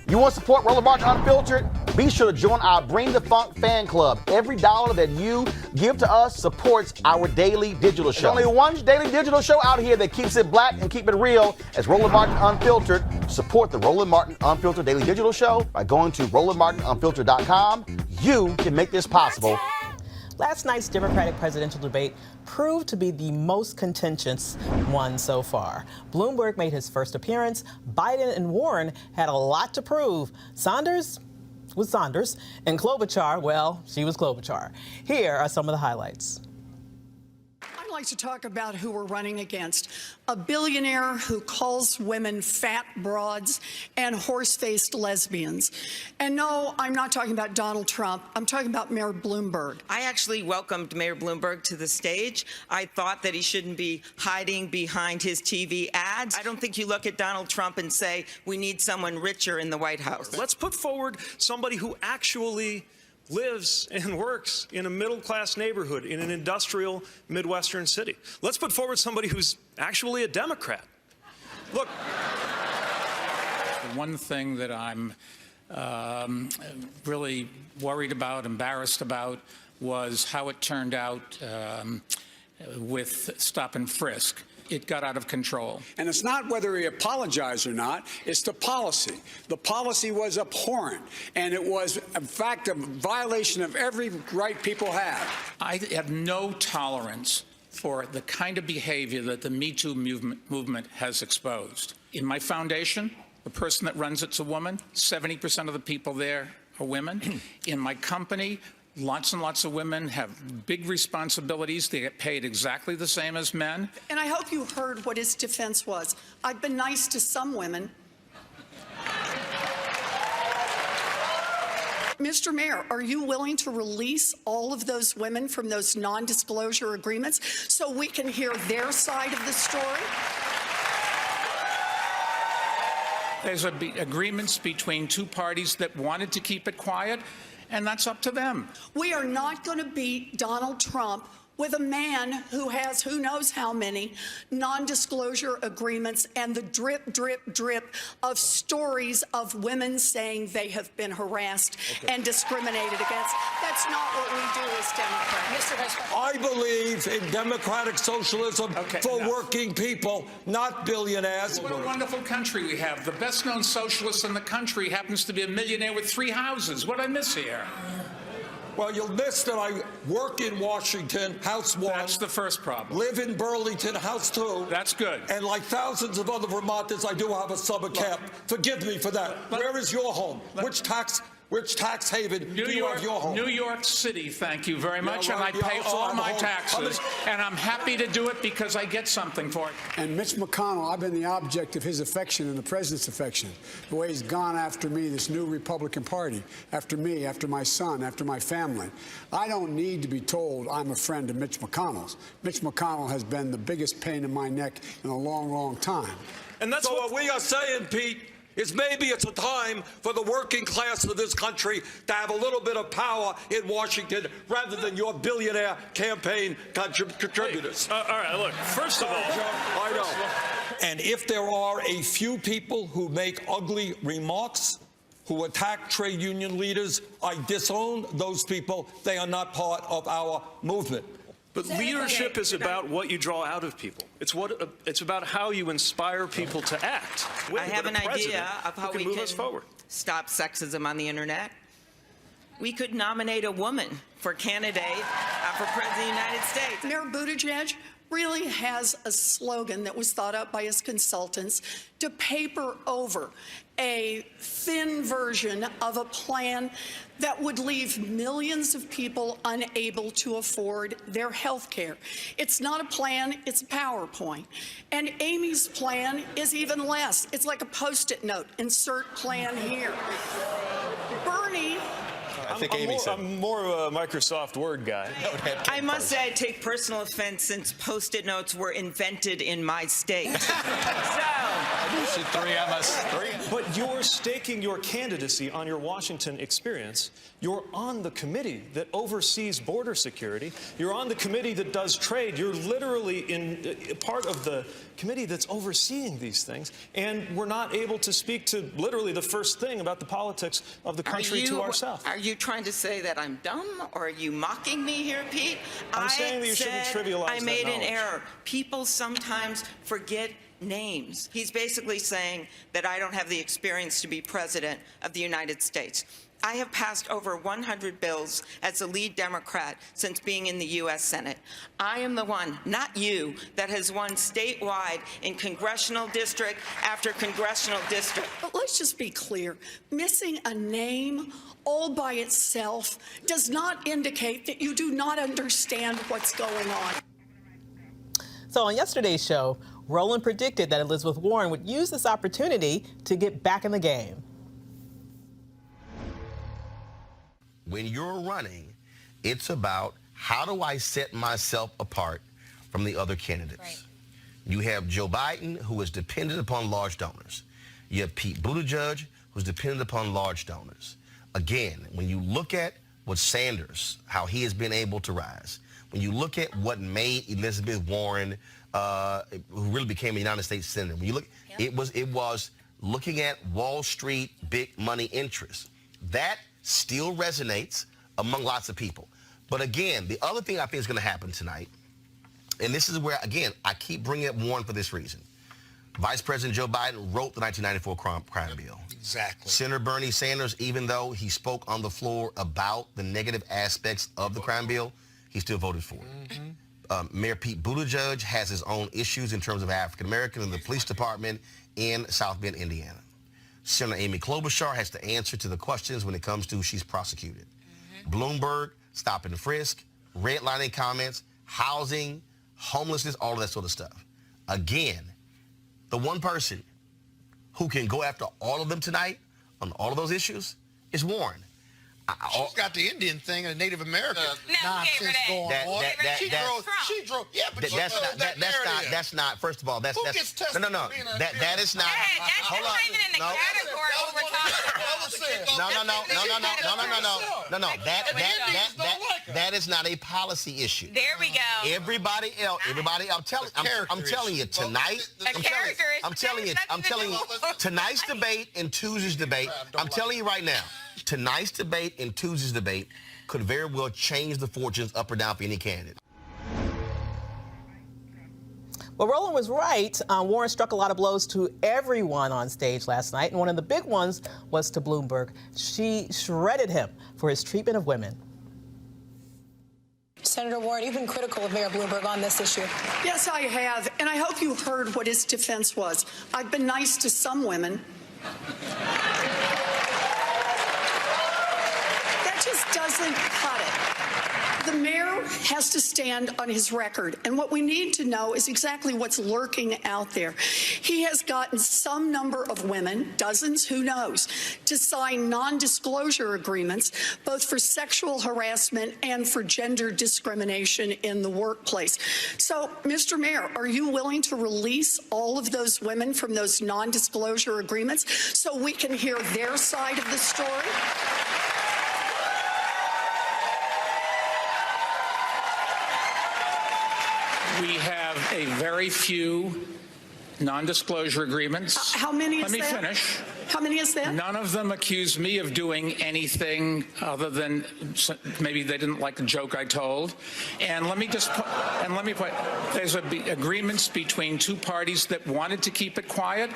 You want to support Roland Martin Unfiltered? Be sure to join our Bring the Funk fan club. Every dollar that you give to us supports our daily digital show. There's only one daily digital show out here that keeps it black and keep it real as Roland Martin Unfiltered. Support the Roland Martin Unfiltered daily digital show by going to RolandMartinUnfiltered.com. You can make this possible. Last night's Democratic presidential debate proved to be the most contentious one so far. Bloomberg made his first appearance. Biden and Warren had a lot to prove. Sanders was Sanders, and Klobuchar, well, she was Klobuchar. Here are some of the highlights. I'd like to talk about who we're running against. A billionaire who calls women fat broads and horse-faced lesbians. And no, I'm not talking about Donald Trump. I'm talking about Mayor Bloomberg. I actually welcomed Mayor Bloomberg to the stage. I thought that he shouldn't be hiding behind his TV ads. I don't think you look at Donald Trump and say, we need someone richer in the White House. Let's put forward somebody who actually lives and works in a middle-class neighborhood in an industrial Midwestern city. Let's put forward somebody who's actually a Democrat. Look. The one thing that I'm really worried about, embarrassed about, was how it turned out with stop and frisk. It got out of control. And it's not whether he apologized or not, it's the policy. The policy was abhorrent, and it was, in fact, a violation of every right people have. I have no tolerance for the kind of behavior that the Me Too movement has exposed. In my foundation, the person that runs it's a woman. 70% of the people there are women. In my company, lots and lots of women have big responsibilities. They get paid exactly the same as men. And I hope you heard what his defense was. I've been nice to some women. Mr. Mayor, are you willing to release all of those women from those non-disclosure agreements so we can hear their side of the story? There's agreements between two parties that wanted to keep it quiet, and that's up to them. We are not going to beat Donald Trump with a man who has who knows how many non-disclosure agreements and the drip, drip, drip of stories of women saying they have been harassed and discriminated against. That's not what we do as Democrats. I believe in democratic socialism for working people, not billionaires. What a wonderful country we have. The best-known socialist in the country happens to be a millionaire with 3 houses. What did I miss here? Well, you'll miss that I work in Washington, House 1. That's the first problem. Live in Burlington, House 2. That's good. And like thousands of other Vermonters, I do have a summer camp. Forgive me for that. Where is your home? Which tax haven do you have your home? New York City, thank you very much. And I pay all my taxes. And I'm happy to do it because I get something for it. And Mitch McConnell, I've been the object of his affection and the president's affection. The way he's gone after me, this new Republican Party, after me, after my son, after my family. I don't need to be told I'm a friend of Mitch McConnell's. Mitch McConnell has been the biggest pain in my neck in a long, long time. And that's what we are saying, Pete, is maybe it's a time for the working class of this country to have a little bit of power in Washington rather than your billionaire campaign contributors. All right, look, first of all, I know. And if there are a few people who make ugly remarks, who attack trade union leaders, I disown those people. They are not part of our movement. But leadership is about what you draw out of people. It's about how you inspire people to act. I have an idea of how we can move us forward. Stop sexism on the internet. We could nominate a woman for candidate for President of the United States. Mayor Buttigieg really has a slogan that was thought up by his consultants to paper over a thin version of a plan that would leave millions of people unable to afford their health care. It's not a plan, it's a PowerPoint. And Amy's plan is even less. It's like a Post-it note, insert plan here. Bernie, I'm more of a Microsoft Word guy. I must say I take personal offense since Post-it notes were invented in my state. So But you're staking your candidacy on your Washington experience. You're on the committee that oversees border security. You're on the committee that does trade. You're literally in part of the committee that's overseeing these things. And we're not able to speak to literally the first thing about the politics of the country to ourselves. Are you trying to say that I'm dumb, or are you mocking me here, Pete? I'm saying that you shouldn't trivialize I made that an knowledge. error. People sometimes forget names. He's basically saying that I don't have the experience to be president of the United States. I have passed over 100 bills as the lead Democrat since being in the U.S. Senate. I am the one, not you, that has won statewide in congressional district after congressional district. But let's just be clear. Missing a name all by itself does not indicate that you do not understand what's going on. So on yesterday's show, Roland predicted that Elizabeth Warren would use this opportunity to get back in the game. When you're running, it's about how do I set myself apart from the other candidates. Right. You have Joe Biden, who is dependent upon large donors. You have Pete Buttigieg, who's dependent upon large donors. Again, when you look at what Sanders, how he has been able to rise, when you look at what made Elizabeth Warren, who really became a United States Senator, when you look, it was looking at Wall Street big money interests. That still resonates among lots of people. But again, the other thing I think is going to happen tonight, and this is where, again, I keep bringing up Warren for this reason. Vice President Joe Biden wrote the 1994 crime bill. Exactly. Senator Bernie Sanders, even though he spoke on the floor about the negative aspects of the crime bill, he still voted for it. Mayor Pete Buttigieg has his own issues in terms of African Americans in the police department in South Bend, Indiana. Senator Amy Klobuchar has to answer to the questions when it comes to she's prosecuted. Bloomberg, stop and frisk, redlining comments, housing, homelessness, all of that sort of stuff. Again, the one person who can go after all of them tonight on all of those issues is Warren. She's got the Indian thing and Native American nonsense going on. She drove. Yeah, but that's not. First of all, that's Who gets tested no. for being a That is not. Hey, that's Hold not on. even in the category of what we're talking about. No. That is not a policy issue. There we go. Everybody else. I'm telling you tonight. I'm telling you tonight's debate and Tuesday's debate. I'm telling you right now. Tonight's debate and Tuesday's debate could very well change the fortunes up or down for any candidate. Well, Roland was right. Warren struck a lot of blows to everyone on stage last night, and one of the big ones was to Bloomberg. She shredded him for his treatment of women. Senator Warren, you've been critical of Mayor Bloomberg on this issue. Yes, I have, and I hope you heard what his defense was. I've been nice to some women. Just doesn't cut it. The mayor has to stand on his record, and what we need to know is exactly what's lurking out there. He has gotten some number of women, dozens, who knows, to sign non-disclosure agreements, both for sexual harassment and for gender discrimination in the workplace. So, Mr. Mayor, are you willing to release all of those women from those non-disclosure agreements so we can hear their side of the story? We have a very few non-disclosure agreements. How many is that? Let me finish. How many is that? None of them accuse me of doing anything other than maybe they didn't like the joke I told. And let me put, there's agreements between two parties that wanted to keep it quiet,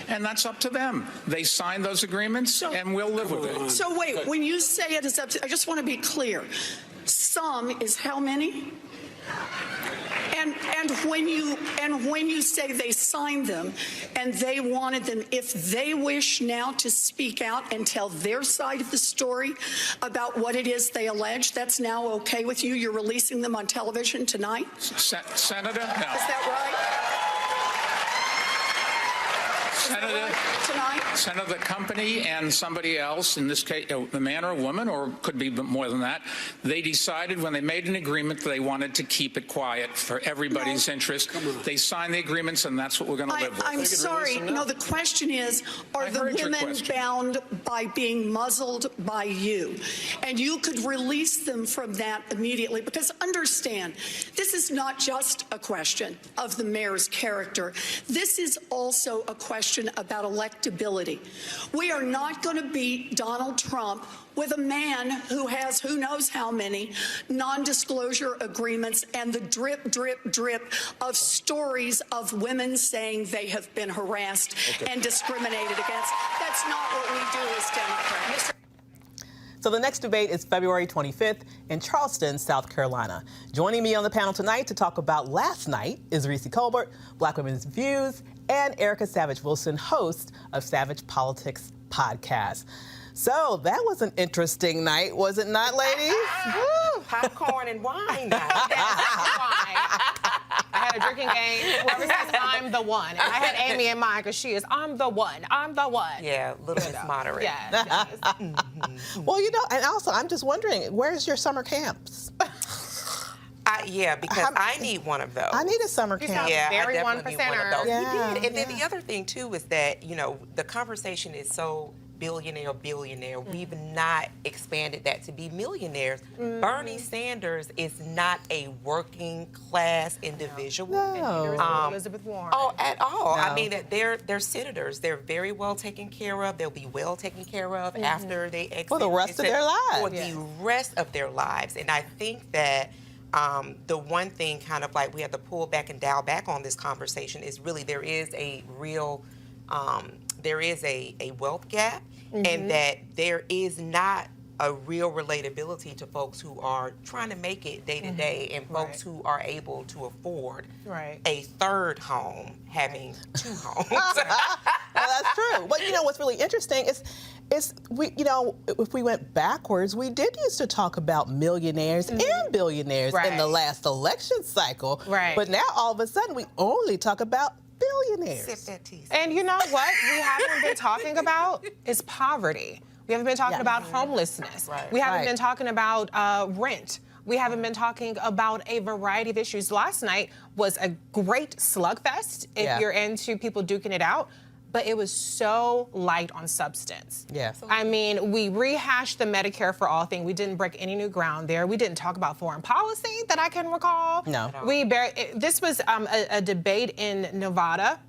and that's up to them. They signed those agreements, and we'll live with it. So wait, when you say it is up to, I just want to be clear. Some is how many? And when you say they signed them and they wanted them, if they wish now to speak out and tell their side of the story about what it is they allege, that's now okay with you? You're releasing them on television tonight? Senator? No. Is that right? Senator Company and somebody else, in this case, a man or a woman, or could be more than that, they decided when they made an agreement that they wanted to keep it quiet for everybody's interest. They signed the agreements, and that's what we're going to live with. I'm sorry. No, the question is, are the women bound by being muzzled by you? And you could release them from that immediately. Because understand, this is not just a question of the mayor's character. This is also a question about electability. We are not going to beat Donald Trump with a man who has who knows how many non-disclosure agreements and the drip, drip, drip of stories of women saying they have been harassed and discriminated against. That's not what we do as Democrats. So the next debate is February 25th in Charleston, South Carolina. Joining me on the panel tonight to talk about last night is Reese Colbert, Black Women's Views, and Erica Savage-Wilson, host of Savage Politics podcast. So that was an interesting night, was it not, ladies? Popcorn and wine. I had a drinking game. Whoever says I'm the one. And I had Amy in mind because she is, I'm the one. Yeah, a little bit moderate. Yeah. Well, you know, and also I'm just wondering, where's your summer camps? Yeah, because I need one of those. I need a summer camp. Yeah, very I definitely need one of those. Yeah, You did. And then the other thing, too, is that, you know, the conversation is so billionaire. We've not expanded that to be millionaires. Bernie Sanders is not a working class individual. No. Elizabeth Warren. Oh, at all. No. I mean, they're senators. They're very well taken care of. They'll be well taken care of after they exit. For the rest of their lives. For the rest of their lives. And I think that the one thing kind of like we have to pull back and dial back on this conversation is really there is a real, there is a wealth gap, and that there is not a real relatability to folks who are trying to make it day to day, and folks who are able to afford a third home, having two homes. Well, that's true. But you know what's really interesting is we, you know, if we went backwards, we did used to talk about millionaires and billionaires in the last election cycle. But now all of a sudden we only talk about billionaires. Sip that tea. And you know what we haven't been talking about is poverty. We haven't been talking about homelessness. We haven't been talking about rent. We haven't been talking about a variety of issues. Last night was a great slugfest if you're into people duking it out. But it was so light on substance. I mean, we rehashed the Medicare for All thing. We didn't break any new ground there. We didn't talk about foreign policy that I can recall. No. This was a debate in Nevada.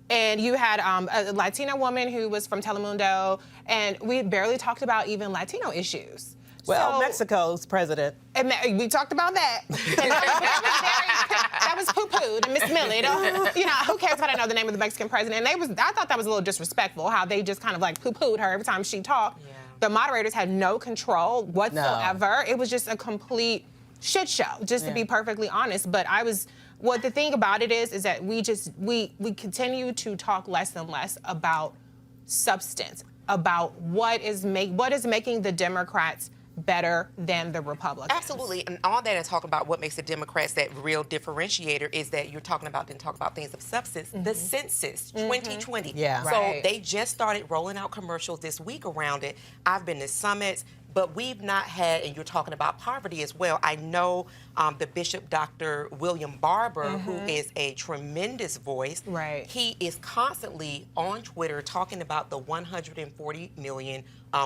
And you had a Latina woman who was from Telemundo, and we barely talked about even Latino issues. Well, Mexico's president. And we talked about that. That was poo-pooed. And Miss Millie, you know, who cares if I don't know the name of the Mexican president? And I thought that was a little disrespectful, how they just kind of like poo-pooed her every time she talked. The moderators had no control whatsoever. It was just a complete shit show, just to be perfectly honest. But the thing about it is that we continue to talk less and less about substance, about what is making the Democrats better than the Republicans. Absolutely, and all that is talking about what makes the Democrats that real differentiator is that you're talking about things of substance. The census 2020. So they just started rolling out commercials this week around it. I've been to summits, but we've not had, and you're talking about poverty as well. I know the Bishop Dr. William Barber, who is a tremendous voice. He is constantly on Twitter talking about the 140 million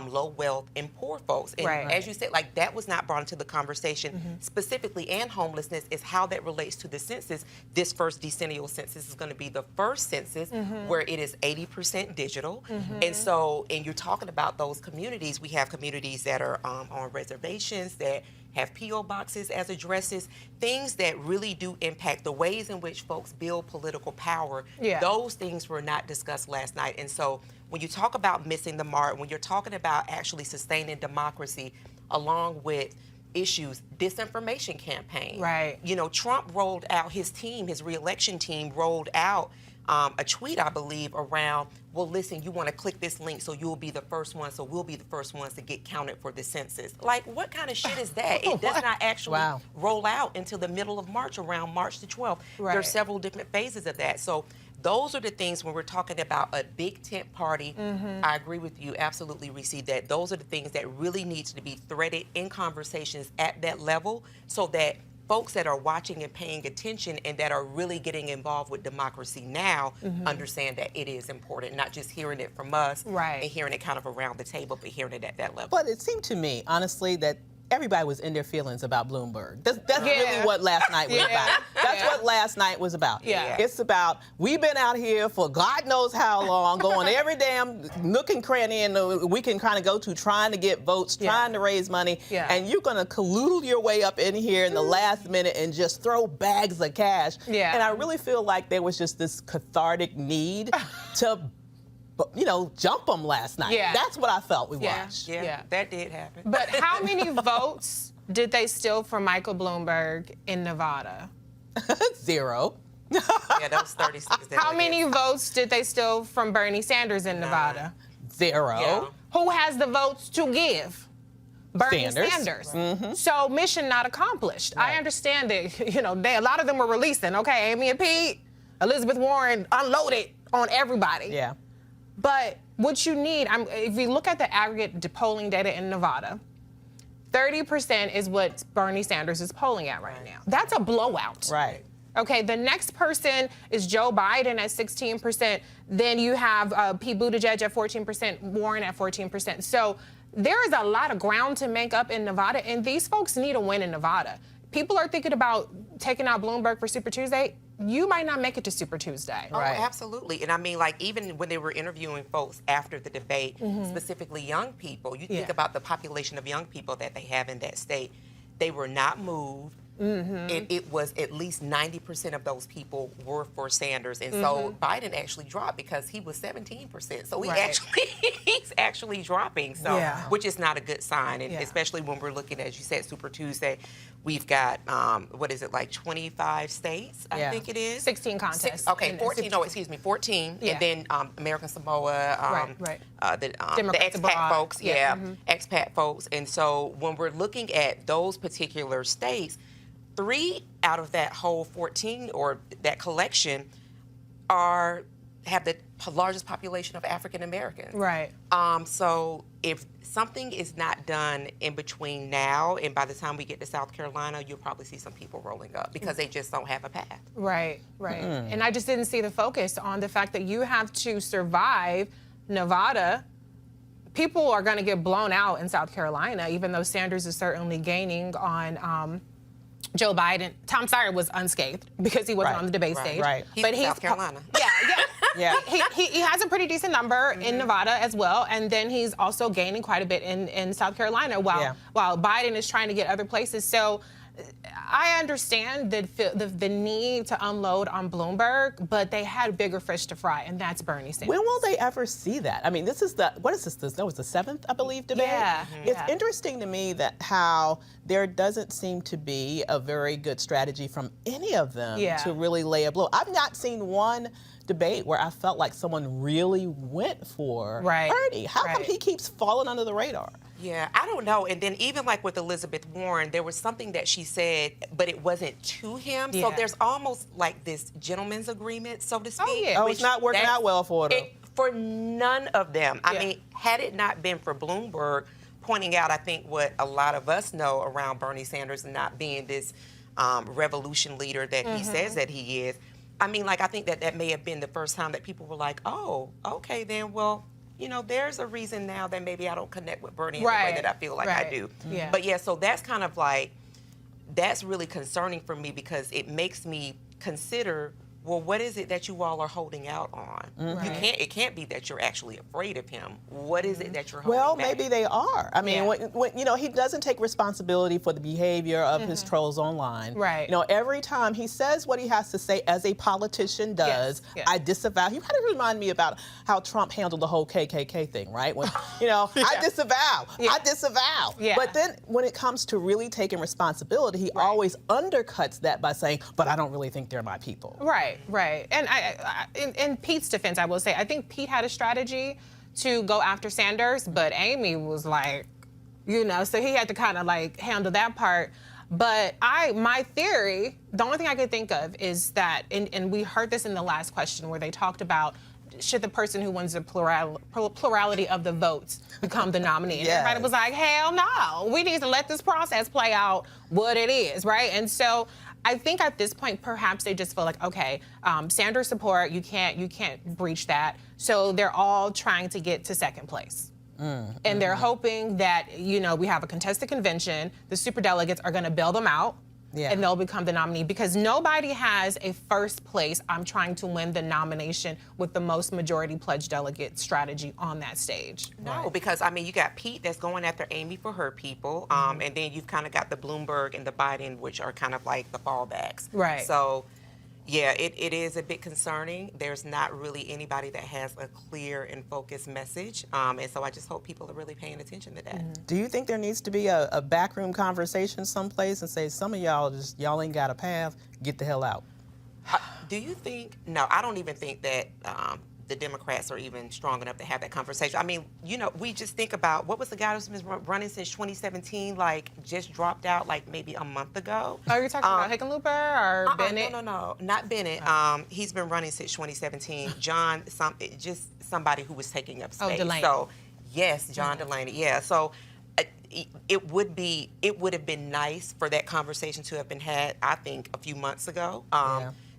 low wealth and poor folks. And as you said, like that was not brought into the conversation specifically, and homelessness is how that relates to the census. This first decennial census is going to be the first census where it is 80% digital. And so, and you're talking about those communities. We have communities that are on reservations that have P.O. boxes as addresses, things that really do impact the ways in which folks build political power. Those things were not discussed last night. And so when you talk about missing the mark, when you're talking about actually sustaining democracy along with issues, disinformation campaign. You know, Trump rolled out his re-election team rolled out a tweet, I believe, around, well, listen, you want to click this link so you'll be the first one, so we'll be the first ones to get counted for the census. Like, what kind of shit is that? It does not actually roll out until the middle of March, around March the 12th. There are several different phases of that. So those are the things when we're talking about a big tent party. I agree with you, absolutely, Reese, that those are the things that really needs to be threaded in conversations at that level so that folks that are watching and paying attention and that are really getting involved with democracy now understand that it is important, not just hearing it from us and hearing it kind of around the table, but hearing it at that level. But it seemed to me, honestly, that everybody was in their feelings about Bloomberg. That's really what last night was about. That's what last night was about. It's about, we've been out here for God knows how long, going every damn nook and cranny we can kind of go to trying to get votes, trying to raise money, and you're going to canoodle your way up in here in the last minute and just throw bags of cash. And I really feel like there was just this cathartic need to jump them last night. That's what I felt we watched. That did happen. But how many votes did they steal from Michael Bloomberg in Nevada? 0. Yeah, those 36. How many votes did they steal from Bernie Sanders in Nevada? 0. Yeah. Who has the votes to give? Bernie Sanders. So mission not accomplished. I understand that, a lot of them were releasing. Okay, Amy and Pete, Elizabeth Warren unloaded on everybody. But what you need, if you look at the aggregate polling data in Nevada, 30% is what Bernie Sanders is polling at right now. That's a blowout. Okay, the next person is Joe Biden at 16%. Then you have Pete Buttigieg at 14%, Warren at 14%. So there is a lot of ground to make up in Nevada, and these folks need a win in Nevada. People are thinking about taking out Bloomberg for Super Tuesday. You might not make it to Super Tuesday. Oh, absolutely. And I mean, like, even when they were interviewing folks after the debate, specifically young people, you think about the population of young people that they have in that state, they were not moved. And it was at least 90% of those people were for Sanders. And so Biden actually dropped because he was 17%. So he's actually dropping, so which is not a good sign. And especially when we're looking, as you said, Super Tuesday, we've got, 25 states, I think it is? 16 contests. 14. No, excuse me, 14. And then American Samoa, the expat folks, expat folks. And so when we're looking at those particular states, 3 out of that whole 14 or that collection have the largest population of African Americans. So if something is not done in between now and by the time we get to South Carolina, you'll probably see some people rolling up because they just don't have a path. And I just didn't see the focus on the fact that you have to survive Nevada. People are going to get blown out in South Carolina, even though Sanders is certainly gaining on Joe Biden. Tom Steyer was unscathed because he wasn't on the debate stage. But he's South Carolina. He has a pretty decent number in Nevada as well, and then he's also gaining quite a bit in South Carolina while Biden is trying to get other places. So I understand the need to unload on Bloomberg, but they had bigger fish to fry, and that's Bernie Sanders. When will they ever see that? I mean, this is the 7th, I believe, debate? It's interesting to me that how there doesn't seem to be a very good strategy from any of them to really lay a blow. I've not seen one debate where I felt like someone really went for Bernie. How come he keeps falling under the radar? Yeah, I don't know. And then even like with Elizabeth Warren, there was something that she said, but it wasn't to him. So there's almost like this gentleman's agreement, so to speak. It's not working out well for them. For none of them. I mean, had it not been for Bloomberg pointing out, I think, what a lot of us know around Bernie Sanders and not being this revolution leader that he says that he is, I mean, like, I think that may have been the first time that people were like, oh, okay, then, well, there's a reason now that maybe I don't connect with Bernie in the way that I feel like I do. But yeah, so that's kind of like, that's really concerning for me because it makes me consider, well, what is it that you all are holding out on? It can't be that you're actually afraid of him. What is it that you're holding back? Maybe they are. I mean, when he doesn't take responsibility for the behavior of his trolls online. Every time he says what he has to say as a politician does, I disavow. You kind of remind me about how Trump handled the whole KKK thing, right? When, I disavow. I disavow. But then when it comes to really taking responsibility, he always undercuts that by saying, but I don't really think they're my people. Right. And in Pete's defense, I will say, I think Pete had a strategy to go after Sanders, but Amy was like, so he had to kind of like handle that part. But my theory, the only thing I could think of is that, and we heard this in the last question where they talked about, should the person who wins the plurality of the votes become the nominee? And everybody was like, hell no. We need to let this process play out what it is, right? And so I think at this point, perhaps they just feel like, okay, Sanders support, you can't breach that. So they're all trying to get to second place. And they're hoping that, we have a contested convention, the superdelegates are going to bail them out. And they'll become the nominee because nobody has a first place, I'm trying to win the nomination with the most majority pledge delegate strategy on that stage. No, because, you got Pete that's going after Amy for her people, and then you've kind of got the Bloomberg and the Biden, which are kind of like the fallbacks. Right. So, yeah, it is a bit concerning. There's not really anybody that has a clear and focused message, and so I just hope people are really paying attention to that. Do you think there needs to be a backroom conversation someplace and say, some of y'all ain't got a path, get the hell out? Do you think? No, I don't even think that the Democrats are even strong enough to have that conversation. We just think about, what was the guy who's been running since 2017, just dropped out maybe a month ago? Oh, you're talking about Hickenlooper or Bennett? No, not Bennett. He's been running since 2017. John, just somebody who was taking up space. Oh, Delaney. So, yes, John Delaney. Yeah, so it would have been nice for that conversation to have been had, I think, a few months ago.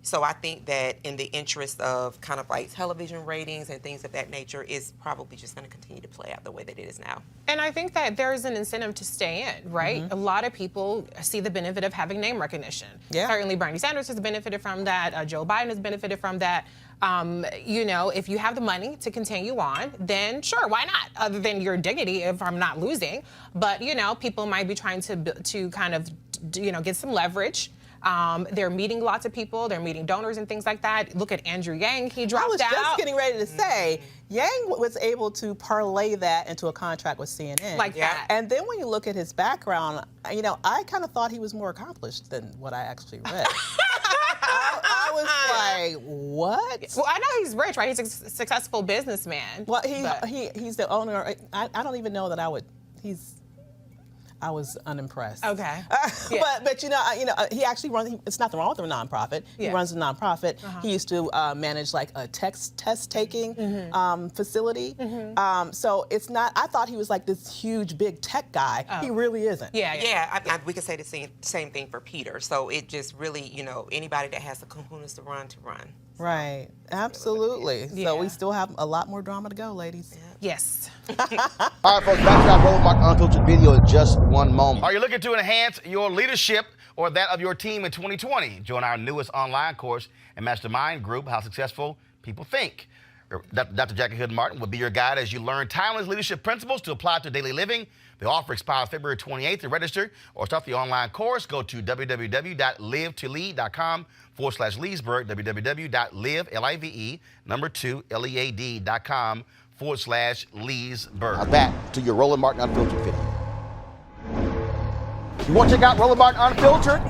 So I think that in the interest of kind of television ratings and things of that nature is probably just going to continue to play out the way that it is now. And I think that there's an incentive to stay in, right? A lot of people see the benefit of having name recognition. Certainly Bernie Sanders has benefited from that. Joe Biden has benefited from that. If you have the money to continue on, then sure, why not? Other than your dignity if I'm not losing. But, people might be trying to kind of, get some leverage. They're meeting lots of people. They're meeting donors and things like that. Look at Andrew Yang. He dropped out. I was just getting ready to say, Yang was able to parlay that into a contract with CNN. Like that. And then when you look at his background, I kind of thought he was more accomplished than what I actually read. I was like, what? Well, I know he's rich, right? He's a successful businessman. Well, he's the owner. I don't even know that I was unimpressed. Okay. But he actually runs. It's nothing wrong with a nonprofit. He runs a nonprofit. He used to manage a test taking facility. So it's not. I thought he was this huge big tech guy. He really isn't. Yeah. We could say the same thing for Peter. So it just really, anybody that has the kahunas to run. Right. Absolutely. So we still have a lot more drama to go, ladies. Yes. All right, folks, back to our Roland Martin Unfiltered video in just one moment. Are you looking to enhance your leadership or that of your team in 2020? Join our newest online course and mastermind group, How Successful People Think. Dr. Jackie Hood Martin will be your guide as you learn timeless leadership principles to apply to daily living. The offer expires February 28th. To register or start the online course, go to www.live2lead.com/Leesburg, www.live2lead.com/Leesburg. Now back to your Roland Martin Unfiltered video. You want to check out Roland Martin Unfiltered?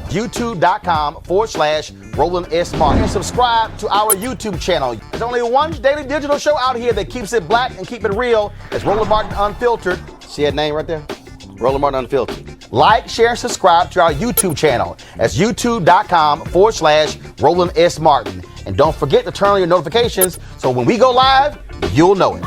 YouTube.com/Roland S. Martin. And subscribe to our YouTube channel. There's only one daily digital show out here that keeps it black and keep it real. It's Roland Martin Unfiltered. See that name right there? Roland Martin Unfiltered. Like, share, and subscribe to our YouTube channel. That's youtube.com/Roland S. Martin. And don't forget to turn on your notifications so when we go live, you'll know it.